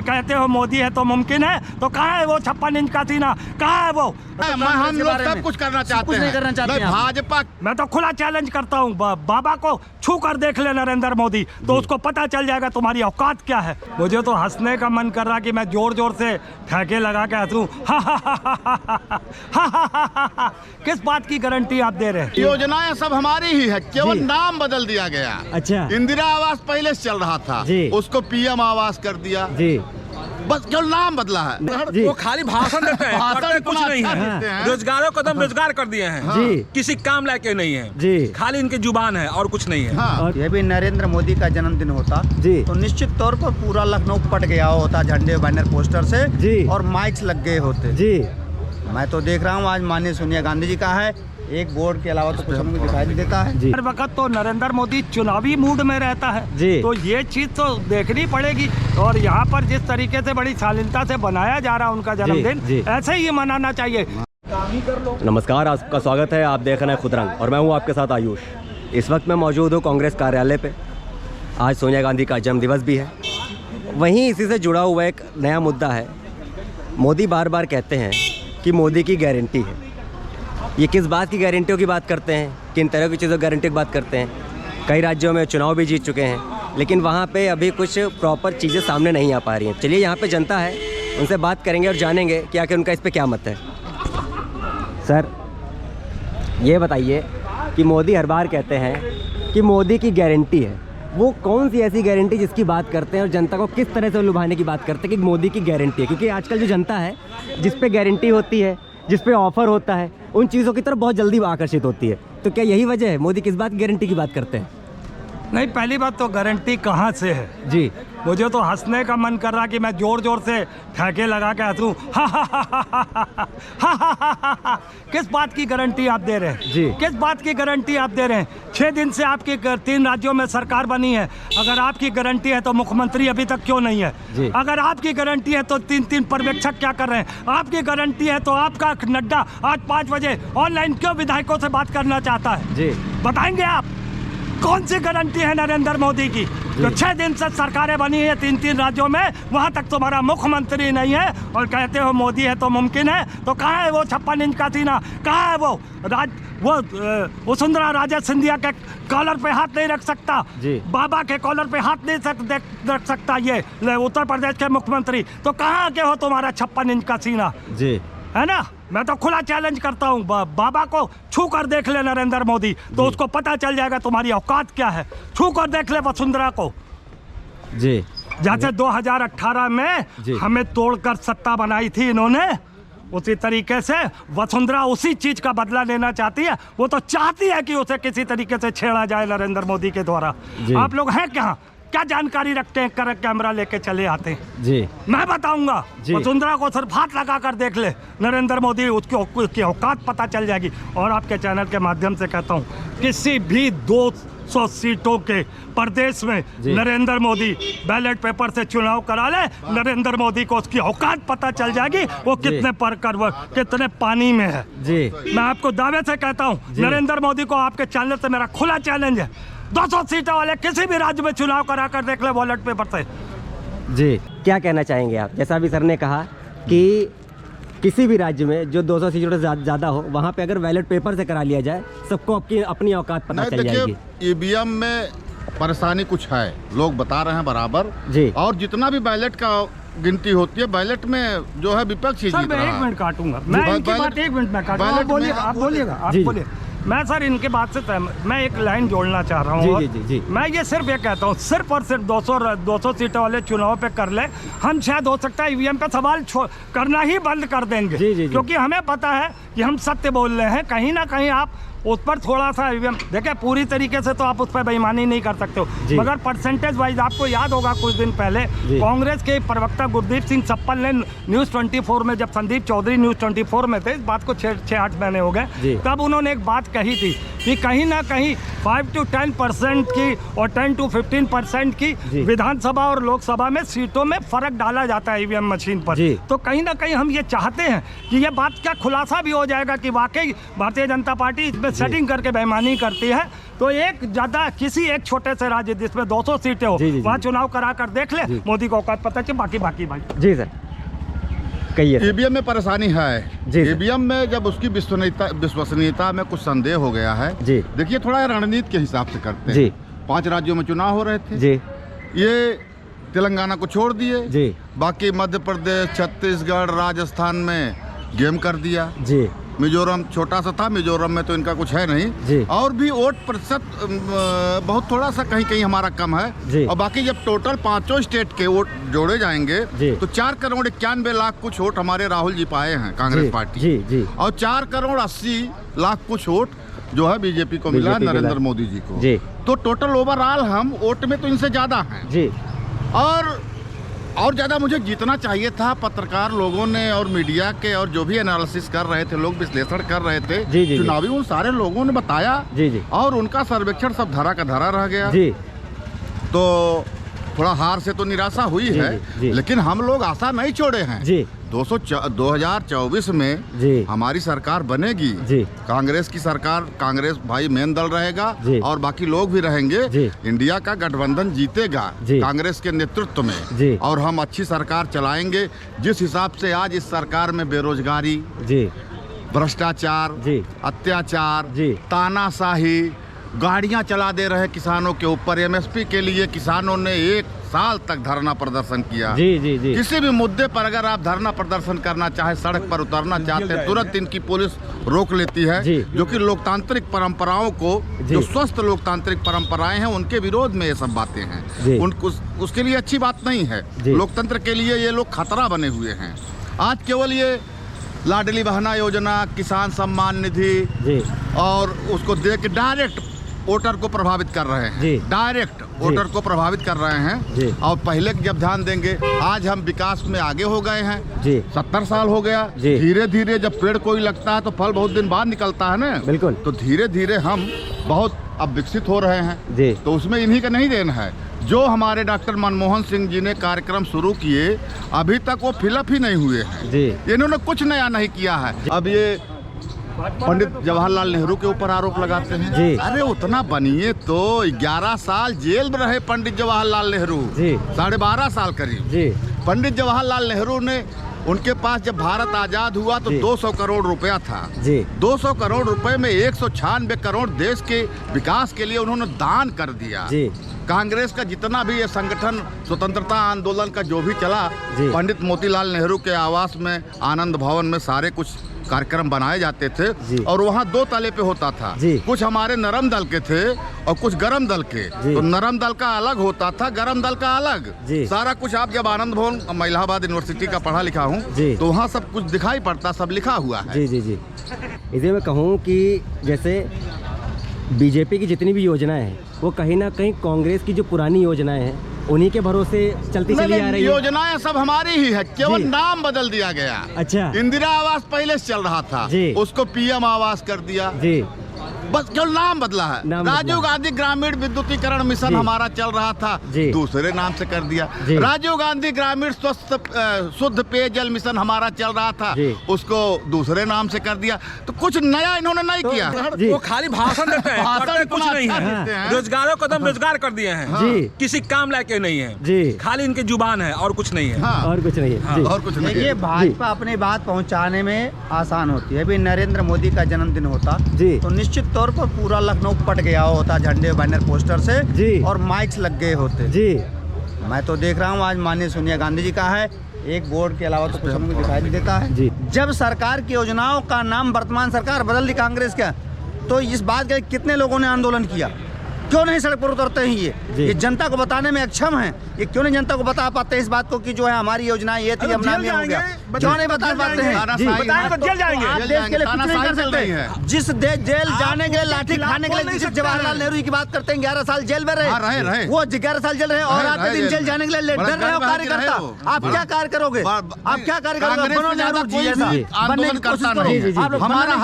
कहते हो मोदी है तो मुमकिन है, तो कहाँ है वो 56 इंच का सीना, कहाँ है वो? हम लोग सब कुछ करना चाहते हैं, कुछ नहीं करना चाहते हैं भाजपा। मैं तो खुला चैलेंज करता हूँ, बाबा को छू कर देख ले नरेंद्र मोदी, तो उसको पता चल जाएगा तुम्हारी औकात क्या है। मुझे तो हंसने का मन कर रहा कि मैं जोर जोर से ठेके लगा के हंसूं। किस बात की गारंटी आप दे रहे हैं? योजनाएं सब हमारी ही है, केवल नाम बदल दिया गया। अच्छा, इंदिरा आवास पहले से चल रहा था, उसको पीएम आवास कर दिया जी, बस केवल नाम बदला है। जी। वो खाली भाषण देते हैं, करते कुछ नहीं है। रोजगारों को दम रोजगार कर दिए हैं जी, किसी काम लायक के नहीं है जी, खाली इनकी जुबान है और कुछ नहीं है। हाँ। ये भी नरेंद्र मोदी का जन्मदिन होता जी, तो निश्चित तौर पर पूरा लखनऊ पट गया होता झंडे बैनर पोस्टर से जी, और माइक्स लग गए होते। जी। मैं तो देख रहा हूँ आज माननीय सोनिया गांधी जी का है, एक बोर्ड के अलावा तो कुछ हमें दिखाई नहीं देता है जी। हर वक्त तो नरेंद्र मोदी चुनावी मूड में रहता है जी। तो ये चीज तो देखनी पड़ेगी। और यहाँ पर जिस तरीके से बड़ी शालीनता से बनाया जा रहा है उनका जन्मदिन, जी। ऐसे ही मनाना चाहिए। नमस्कार, आपका स्वागत है। आप देख रहे हैं खुदरंग और मैं हूं आपके साथ आयुष। इस वक्त मैं मौजूद हूं कांग्रेस कार्यालय पे। आज सोनिया गांधी का जन्मदिवस भी है। वहीं इसी से जुड़ा हुआ एक नया मुद्दा है। मोदी बार बार कहते हैं कि मोदी की गारंटी है। ये किस बात की गारंटियों की बात करते हैं, किन तरह की चीज़ों की गारंटी की बात करते हैं? कई राज्यों में चुनाव भी जीत चुके हैं, लेकिन वहाँ पे अभी कुछ प्रॉपर चीज़ें सामने नहीं आ पा रही हैं। चलिए यहाँ पे जनता है, उनसे बात करेंगे और जानेंगे कि आखिर उनका इस पे क्या मत है। सर, ये बताइए कि मोदी हर बार कहते हैं कि मोदी की गारंटी है। वो कौन सी ऐसी गारंटी जिसकी बात करते हैं और जनता को किस तरह से लुभाने की बात करते हैं कि मोदी की गारंटी है? क्योंकि आजकल जो जनता है, जिस पे गारंटी होती है, जिस पे ऑफर होता है, उन चीज़ों की तरफ बहुत जल्दी आकर्षित होती है। तो क्या यही वजह है मोदी किस बात की गारंटी की बात करते हैं? नहीं, पहली बात तो गारंटी कहाँ से है जी, मुझे तो हंसने का मन कर रहा कि मैं जोर जोर से ठेके लगा के हंसूं। किस बात की गारंटी आप दे रहे हैं जी। किस बात की गारंटी आप दे रहे हैं? 6 दिन से आपकी 3 राज्यों में सरकार बनी है। अगर आपकी गारंटी है तो मुख्यमंत्री अभी तक क्यों नहीं है? जी। अगर आपकी गारंटी है तो 3 पर्यवेक्षक क्या कर रहे हैं? आपकी गारंटी है तो आपका नड्डा आज 5 बजे ऑनलाइन क्यों विधायकों से बात करना चाहता है? जी, बताएंगे आप कौन सी गारंटी है नरेंद्र मोदी की? जो 6 दिन से सरकारें बनी है 3 राज्यों में, वहां तक तुम्हारा मुख्यमंत्री नहीं है और कहते हो मोदी है तो मुमकिन है, तो कहाँ है वो 56 इंच का सीना, कहाँ है वो वसुंधरा राजे सिंधिया के कॉलर पे हाथ नहीं रख सकता, जी। बाबा के कॉलर पे हाथ नहीं रख सकता ये उत्तर प्रदेश के मुख्यमंत्री, तो कहाँ के हो तुम्हारा 56 इंच का सीना, जी, है ना? मैं तो खुला चैलेंज करता हूँ, बाबा को छू कर देख ले नरेंद्र मोदी, तो उसको पता चल जाएगा तुम्हारी औकात क्या है। छू कर देख ले वसुंधरा को। जी। जैसे 2018 में जी। हमें तोड़कर सत्ता बनाई थी इन्होंने, उसी तरीके से वसुंधरा उसी चीज का बदला लेना चाहती है। वो तो चाहती है कि उसे किसी तरीके से छेड़ा जाए नरेंद्र मोदी के द्वारा। आप लोग हैं क्या जानकारी रखते हैं? कर कैमरा लेके चले आते हैं। जी, मैं बताऊंगा, जी। वसुंधरा को सिर्फ हाथ लगा कर देख ले नरेंद्र मोदी, उसकी औकात पता चल जाएगी। और आपके चैनल के माध्यम से कहता हूँ, किसी भी 200 सीटों के प्रदेश में नरेंद्र मोदी बैलेट पेपर से चुनाव करा ले, नरेंद्र मोदी को उसकी औकात पता चल जाएगी, वो कितने कितने पानी में है। जी, मैं आपको दावे से कहता हूँ, नरेंद्र मोदी को आपके चैनल से मेरा खुला चैलेंज है, 200 सीटों वाले किसी भी राज्य में चुनाव करा कर देख ले बैलेट पेपर से। जी, क्या कहना चाहेंगे आप? जैसा अभी सर ने कहा कि किसी भी राज्य में जो 200 सीटों से ज़्यादा हो, वहाँ पे अगर बैलेट पेपर से करा लिया जाए, सबको अपनी औकात पता चल जाएगी। ईवीएम में परेशानी कुछ है, लोग बता रहे हैं बराबर जी। और जितना भी बैलेट का गिनती होती है, बैलेट में जो है विपक्ष ही जीत रहा है। 1 मिनट काटूंगा मैं, इनकी बात 1 मिनट में काटूंगा। आप बोलिएगा, आप बोलिए। मैं सर इनके बात से मैं एक लाइन जोड़ना चाह रहा हूँ। जी, जी, जी। मैं ये सिर्फ ये कहता हूँ, सिर्फ और सिर्फ 200 सीटों वाले चुनाव पे कर ले, हम शायद हो सकता है ईवीएम पे सवाल करना ही बंद कर देंगे। जी, जी, जी। क्योंकि हमें पता है कि हम सत्य बोल रहे हैं। कहीं ना कहीं आप उस पर थोड़ा सा ईवीएम देखिए, पूरी तरीके से तो आप उस पर बेईमानी नहीं कर सकते हो, मगर परसेंटेज वाइज आपको याद होगा कुछ दिन पहले कांग्रेस के प्रवक्ता गुरदीप सिंह सप्पल ने न्यूज़ 24 में, जब संदीप चौधरी न्यूज़ 24 में थे, इस बात को 6-8 महीने हो गए, तब उन्होंने एक बात कही थी कि कहीं ना कहीं 5 to 10% की और 10 to 15% की विधानसभा और लोकसभा में सीटों में फर्क डाला जाता है ईवीएम मशीन पर। तो कहीं ना कहीं हम ये चाहते हैं कि ये बात का खुलासा भी हो जाएगा कि वाकई भारतीय जनता पार्टी इसमें सेटिंग करके बेईमानी करती है। तो एक ज़्यादा किसी एक छोटे से राज्य जिसमें 200 सीटें हो वहाँ चुनाव करा कर देख ले, मोदी को औकात पता चले, बाकी भाई। जी सर, कहिए। ईवीएम में परेशानी है। ईवीएम में जब उसकी विश्वसनीयता में कुछ संदेह हो गया है, देखिए थोड़ा रणनीति के हिसाब से करते हैं। 5 राज्यों में चुनाव हो रहे थे, ये तेलंगाना को छोड़ दिए, बाकी मध्य प्रदेश, छत्तीसगढ़, राजस्थान में गेम कर दिया। मिजोरम छोटा सा था, मिजोरम में तो इनका कुछ है नहीं, और भी वोट प्रतिशत बहुत थोड़ा सा कहीं कहीं हमारा कम है। और बाकी जब टोटल 5 स्टेट के वोट जोड़े जाएंगे तो 4 करोड़ 91 लाख कुछ वोट हमारे राहुल जी पाए हैं कांग्रेस पार्टी, और 4 करोड़ 80 लाख कुछ वोट जो है बीजेपी को मिला नरेंद्र मोदी जी को। तो टोटल ओवरऑल हम वोट में तो इनसे ज्यादा हैं। और ज़्यादा मुझे जीतना चाहिए था। पत्रकार लोगों ने और मीडिया के और जो भी एनालिसिस कर रहे थे, लोग विश्लेषण कर रहे थे चुनावी, उन सारे लोगों ने बताया और उनका सर्वेक्षण सब धरा का धरा रह गया। तो थोड़ा हार से तो निराशा हुई है, लेकिन हम लोग आशा नहीं छोड़े हैं। 2024 में हमारी सरकार बनेगी, कांग्रेस की सरकार, कांग्रेस भाई मेन दल रहेगा और बाकी लोग भी रहेंगे। इंडिया का गठबंधन जीतेगा कांग्रेस के नेतृत्व में, और हम अच्छी सरकार चलाएंगे। जिस हिसाब से आज इस सरकार में बेरोजगारी, भ्रष्टाचार, अत्याचार, तानाशाही, गाड़ियां चला दे रहे किसानों के ऊपर। एमएसपी के लिए किसानों ने 1 साल तक धरना प्रदर्शन किया। किसी भी मुद्दे पर अगर आप धरना प्रदर्शन करना चाहे, सड़क पर उतरना चाहते हैं, तुरंत इनकी पुलिस रोक लेती है, जो कि लोकतांत्रिक परंपराओं को, जो स्वस्थ लोकतांत्रिक परंपराएं हैं, उनके विरोध में ये सब बातें हैं। उसके लिए अच्छी बात नहीं है। लोकतंत्र के लिए ये लोग खतरा बने हुए हैं। आज केवल ये लाडली बहना योजना, किसान सम्मान निधि और उसको दे के डायरेक्ट वोटर को प्रभावित कर रहे हैं, डायरेक्ट वोटर को प्रभावित कर रहे हैं। और पहले जब ध्यान देंगे, आज हम विकास में आगे हो गए हैं। 70 साल हो गया। धीरे धीरे जब पेड़ कोई लगता है तो फल बहुत दिन बाद निकलता है ना, बिल्कुल। तो धीरे धीरे हम बहुत अब विकसित हो रहे हैं। तो उसमें इन्हीं का नहीं देन है। जो हमारे डॉक्टर मनमोहन सिंह जी ने कार्यक्रम शुरू किए, अभी तक वो फिलअप ही नहीं हुए हैं। इन्होंने कुछ नया नहीं किया है। अब ये पंडित जवाहरलाल नेहरू के ऊपर आरोप लगाते हैं। अरे उतना बनिए तो 11 साल जेल में रहे पंडित जवाहरलाल नेहरू, 12.5 साल करीब। पंडित जवाहरलाल नेहरू ने, उनके पास जब भारत आजाद हुआ तो 200 करोड़ रुपया था। 200 करोड़ रुपए में 196 करोड़ देश के विकास के लिए उन्होंने दान कर दिया। कांग्रेस का जितना भी ये संगठन, स्वतंत्रता आंदोलन का जो भी चला, पंडित मोतीलाल नेहरू के आवास में, आनंद भवन में सारे कुछ कार्यक्रम बनाए जाते थे, और वहाँ 2 तले पे होता था। कुछ हमारे नरम दल के थे और कुछ गरम दल के। तो नरम दल का अलग होता था, गरम दल का अलग। सारा कुछ आप जब आनंद भवन, मैं इलाहाबाद यूनिवर्सिटी का पढ़ा लिखा हूँ, तो वहाँ सब कुछ दिखाई पड़ता, सब लिखा हुआ है। इसे मैं कहूँ कि जैसे बीजेपी की जितनी भी योजनाएं हैं, वो कहीं ना कहीं कांग्रेस की जो पुरानी योजनाएं हैं, उन्हीं के भरोसे चलती चली आ रही है। योजनाएं सब हमारी ही है, केवल नाम बदल दिया गया। अच्छा। इंदिरा आवास पहले से चल रहा था, उसको पीएम आवास कर दिया, बस केवल नाम बदला है। राजीव गांधी ग्रामीण विद्युतीकरण मिशन हमारा चल रहा था, दूसरे नाम से कर दिया। राजीव गांधी ग्रामीण शुद्ध पेयजल मिशन हमारा चल रहा था, उसको दूसरे नाम से कर दिया। तो कुछ नया इन्होंने नहीं किया। वो खाली भाषण देते हैं, करते कुछ नहीं है। रोजगारों को तो रोजगार कर दिए हैं, किसी काम लायक नहीं है, खाली इनकी जुबान है और कुछ नहीं है। और कुछ नहीं है, और कुछ नहीं। देखिए, भाजपा अपनी बात पहुंचाने में आसान होती है। अभी नरेंद्र मोदी का जन्मदिन होता तो निश्चित तौर पर पूरा लखनऊ पट गया होता झंडे, बैनर, पोस्टर से, और माइक्स लग गए होते। मैं तो देख रहा हूँ आज माननीय सोनिया गांधी जी का है, एक बोर्ड के अलावा तो कुछ हमको दिखाई नहीं देता है। जब सरकार की योजनाओं का नाम वर्तमान सरकार बदल दी कांग्रेस का, तो इस बात के कितने लोगों ने आंदोलन किया? क्यों नहीं सड़क पर उतरते हैं? ये जनता को बताने में अक्षम है। ये क्यों नहीं जनता को बता पाते इस बात को कि जो है हमारी योजना ये थी, हम नाम हो गया, क्यों नहीं बता पाते हैं? आप देश के लिए कुछ नहीं कर सकते। जिस देश जेल जाने के लिए, लाठी खाने के लिए, जिस जवाहरलाल नेहरू की बात करते हैं, 11 साल जेल में रहे, वो 11 साल जेल रहे, और आते दिन जेल जाने के लिए डर रहे हो कार्यकर्ता। आप क्या कार्य करोगे? आप क्या कार्य करोगे? बनो नेहरू जी जैसा बनने की कोशिश करो। हमारा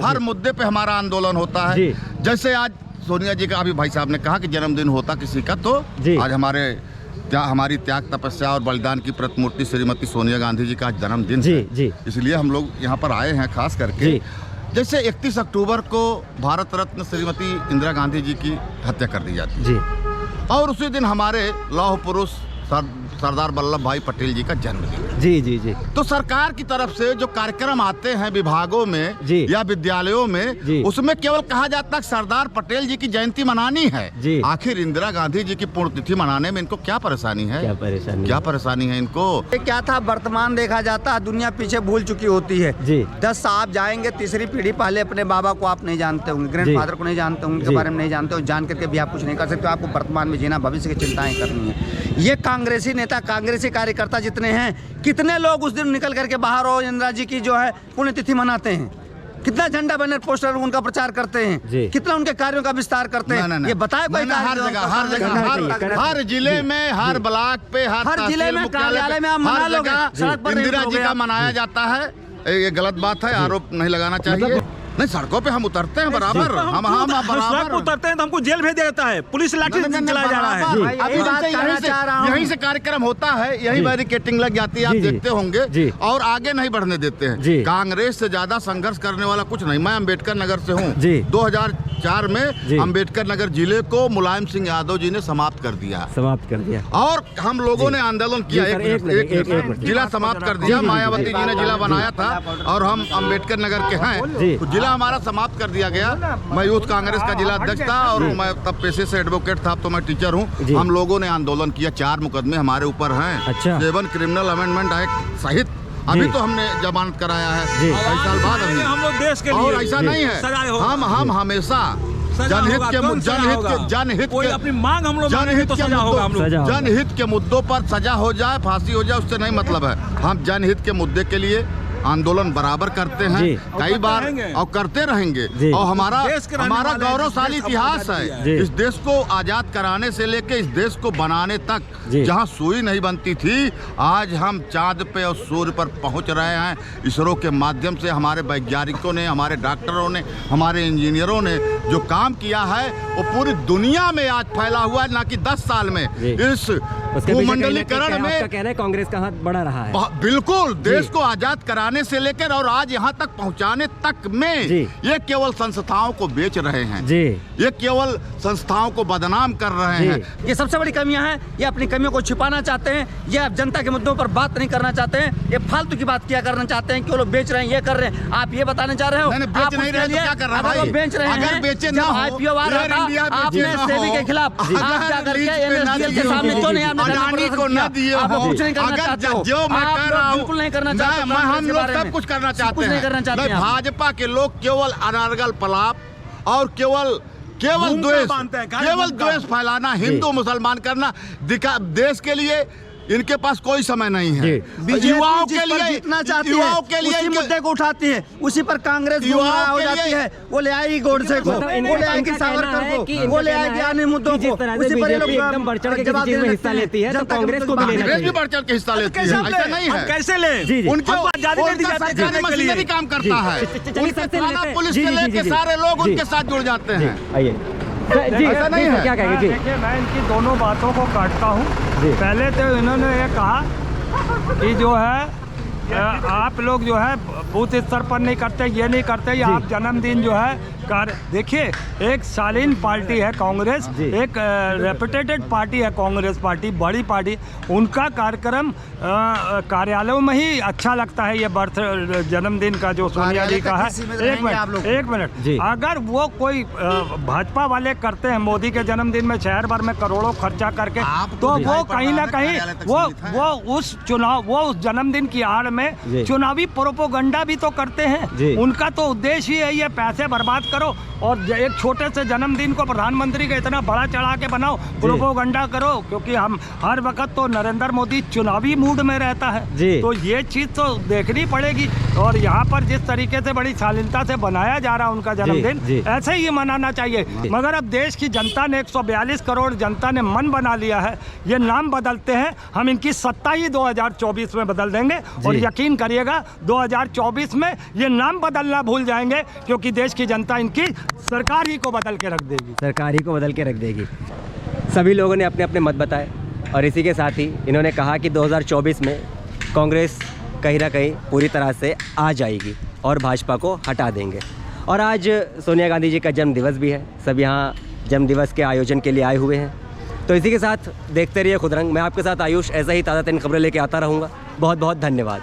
हर मुद्दे पे हमारा आंदोलन होता है। जैसे आज सोनिया जी का अभी भाई साहब ने कहा कि जन्मदिन होता किसी का तो आज हमारी त्याग तपस्या और बलिदान की प्रतिमूर्ति श्रीमती सोनिया गांधी जी का आज जन्मदिन है। इसलिए हम लोग यहाँ पर आए हैं खास करके। जैसे 31 अक्टूबर को भारत रत्न श्रीमती इंदिरा गांधी जी की हत्या कर दी जाती है और उसी दिन हमारे लौह पुरुष सरदार वल्लभ भाई पटेल जी का जन्मदिन। जी। तो सरकार की तरफ से जो कार्यक्रम आते हैं विभागों में या विद्यालयों में, उसमें केवल कहा जाता है सरदार पटेल जी की जयंती मनानी है। आखिर इंदिरा गांधी जी की पुण्यतिथि मनाने में इनको क्या परेशानी है? क्या परेशानी है इनको? क्या था, वर्तमान देखा जाता है, दुनिया पीछे भूल चुकी होती है। 10 आप जाएंगे तीसरी पीढ़ी पहले, अपने बाबा को आप नहीं जानते होंगे, ग्रैंडफादर को नहीं जानते होंगे, उनके बारे में नहीं जानते हो, जान करके भी आप कुछ नहीं कर सकते। आपको वर्तमान में जीना, भविष्य की चिंताएं करनी है। ये कांग्रेसी नेता, कांग्रेसी कार्यकर्ता जितने हैं, कितने लोग उस दिन निकल करके बाहर हो इंदिरा जी की जो है पुण्यतिथि मनाते हैं, कितना झंडा बैनर पोस्टर उनका प्रचार करते हैं, कितना उनके कार्यों का विस्तार करते हैं, ये बताए कोई? हर जिले में, हर ब्लॉक पे, हर जिले में, कार्यालय में आप मना लोगे, सड़क पर इंदिरा जी का मनाया जाता है। ये गलत बात है, आरोप नहीं लगाना चाहिए। नहीं, सड़कों पे हम उतरते हैं बराबर, हम बराबर उतरते हैं तो हमको जेल भेज देता है, पुलिस लाठी चलाया जा रहा है। यहीं से कार्यक्रम होता है, यही बैरिकेटिंग लग जाती है, आप देखते होंगे, और आगे नहीं बढ़ने देते हैं। कांग्रेस से ज्यादा संघर्ष करने वाला कुछ नहीं। मैं अम्बेडकर नगर से हूँ। 2004 में अम्बेडकर नगर जिले को मुलायम सिंह यादव जी ने समाप्त कर दिया और हम लोगों ने आंदोलन किया, एक जिला समाप्त कर दिया। मायावती जी ने जिला बनाया था और हम अम्बेडकर नगर के हैं, तो जिला हमारा समाप्त कर दिया गया। मैं यूथ कांग्रेस का जिला अध्यक्ष था और मैं तब पेशे से एडवोकेट था, तो मैं टीचर हूँ। हम लोगों ने आंदोलन किया, 4 मुकदमे हमारे ऊपर हैं। 7 क्रिमिनल अमेंडमेंट एक्ट सहित अभी तो हमने जमानत कराया है 22 साल बाद। हम लोग देश के लिए, और ऐसा नहीं है, हम हमेशा जनहित के मुद्दों पर सजा हो जाए, फांसी हो जाए, उससे नहीं मतलब है। हम जनहित के मुद्दे के लिए आंदोलन बराबर करते हैं, कई बार, और करते रहेंगे। और हमारा गौरवशाली इतिहास है। इस देश को आजाद कराने से लेकर इस देश को बनाने तक, जहां सुई नहीं बनती थी, आज हम चांद पे और सूर्य पर पहुंच रहे हैं। इसरो के माध्यम से हमारे वैज्ञानिकों ने, हमारे डॉक्टरों ने, हमारे इंजीनियरों ने जो काम किया है वो पूरी दुनिया में आज फैला हुआ है। ना कि 10 साल में इस भूमंडलीकरण में कहना है कांग्रेस का हाथ बड़ा रहा है। बिल्कुल, देश को आजाद कराने से लेकर और आज यहाँ तक पहुँचाने तक में ये केवल संस्थाओं को बेच रहे हैं, ये केवल संस्थाओं को बदनाम कर रहे हैं। ये सबसे बड़ी कमियां हैं। ये अपनी कमियों को छिपाना चाहते हैं, ये जनता के मुद्दों पर बात नहीं करना चाहते हैं, ये फालतू की बात किया करना चाहते हैं कि वो लोग बेच रहे हैं, ये कर रहे हैं। आप ये बताने जा रहे हो, बेच नहीं रहे तो क्या कर रहे हैं भाई? बेच रहे हैं, अगर बेचे ना हो, IPO आ रहा था, आपने सेबी के खिलाफ आप क्या करके NSDL के सामने क्यों नहीं आपने अडानी को न दिए हो? कुछ नहीं करना चाहते हो, जो मैं कह रहा हूँ बिल्कुल नहीं करना चाहते। हम लोग सब कुछ करना चाहते हैं। भाजपा के लोग केवल अनारगल पलाप और केवल द्वेष फैलाना, हिंदू मुसलमान करना, देश के लिए इनके पास कोई समय नहीं है। युवाओं के लिए जीतना चाहती है, उसी मुद्दे को उठाती है, उसी पर कांग्रेस गुमराह हो जाती है। वो ले आएगी गोडसे को, वो ले आएगी सावरकर को, वो ले आएगी अन्य मुद्दों को, उसी पर ये लोग एकदम बढ़ चढ़ के किसी चीज में हिस्सा लेती है, तो कांग्रेस को भी लेना चाहिए। भी बढ़ चढ़ के हिस्सा लेती है, ऐसा नहीं है। कैसे ले? उनका सरकारी मशीनरी काम करता है, पुलिस से लेके सारे लोग उनके साथ जुड़ जाते हैं। जी, ऐसा नहीं है। क्या कहेंगे? जी, देखिए, मैं इनकी दोनों बातों को काटता हूँ। पहले तो इन्होंने ये कहा कि जो है आप लोग जो है बूथ स्तर पर नहीं करते, ये नहीं करते, या आप जन्मदिन जो है देखिए, एक शालीन पार्टी है कांग्रेस, एक रेपुटेटेड पार्टी है कांग्रेस पार्टी, बड़ी पार्टी। उनका कार्यक्रम कार्यालयों में ही अच्छा लगता है। ये बर्थ जन्मदिन का जो सोनिया जी का है, एक मिनट, अगर वो कोई भाजपा वाले करते हैं मोदी के जन्मदिन में शहर भर में करोड़ों खर्चा करके, तो वो कहीं ना कहीं वो उस जन्मदिन की आड़ में चुनावी प्रोपोगंडा भी तो करते हैं। उनका तो उद्देश्य ही है ये पैसे बर्बाद करो और एक छोटे से जन्मदिन को प्रधानमंत्री का इतना बड़ा चढ़ा के बनाओ, प्रोपोगंडा करो, क्योंकि हम हर वक्त तो नरेंद्र मोदी चुनावी मूड में रहता है, तो ये चीज तो देखनी पड़ेगी। और यहाँ पर जिस तरीके से बड़ी शालीनता से बनाया जा रहा है उनका जन्मदिन, ऐसे ही मनाना चाहिए। मगर अब देश की जनता ने 142 करोड़ जनता ने मन बना लिया है, ये नाम बदलते हैं, हम इनकी सत्ता ही 2024 में बदल देंगे और यकीन करिएगा 2024 में ये नाम बदलना भूल जाएंगे, क्योंकि देश की जनता इनकी सरकार ही को बदल के रख देगी। सरकार ही को बदल के रख देगी। सभी लोगों ने अपने अपने मत बताए और इसी के साथ ही इन्होंने कहा कि 2024 में कांग्रेस कहीं ना कहीं पूरी तरह से आ जाएगी और भाजपा को हटा देंगे। और आज सोनिया गांधी जी का जन्मदिवस भी है, सब यहाँ जन्मदिवस के आयोजन के लिए आए हुए हैं। तो इसी के साथ देखते रहिए खुदरंग। मैं आपके साथ आयुष ऐसा ही ताज़ा तरीन खबरें लेके आता रहूँगा। बहुत बहुत धन्यवाद।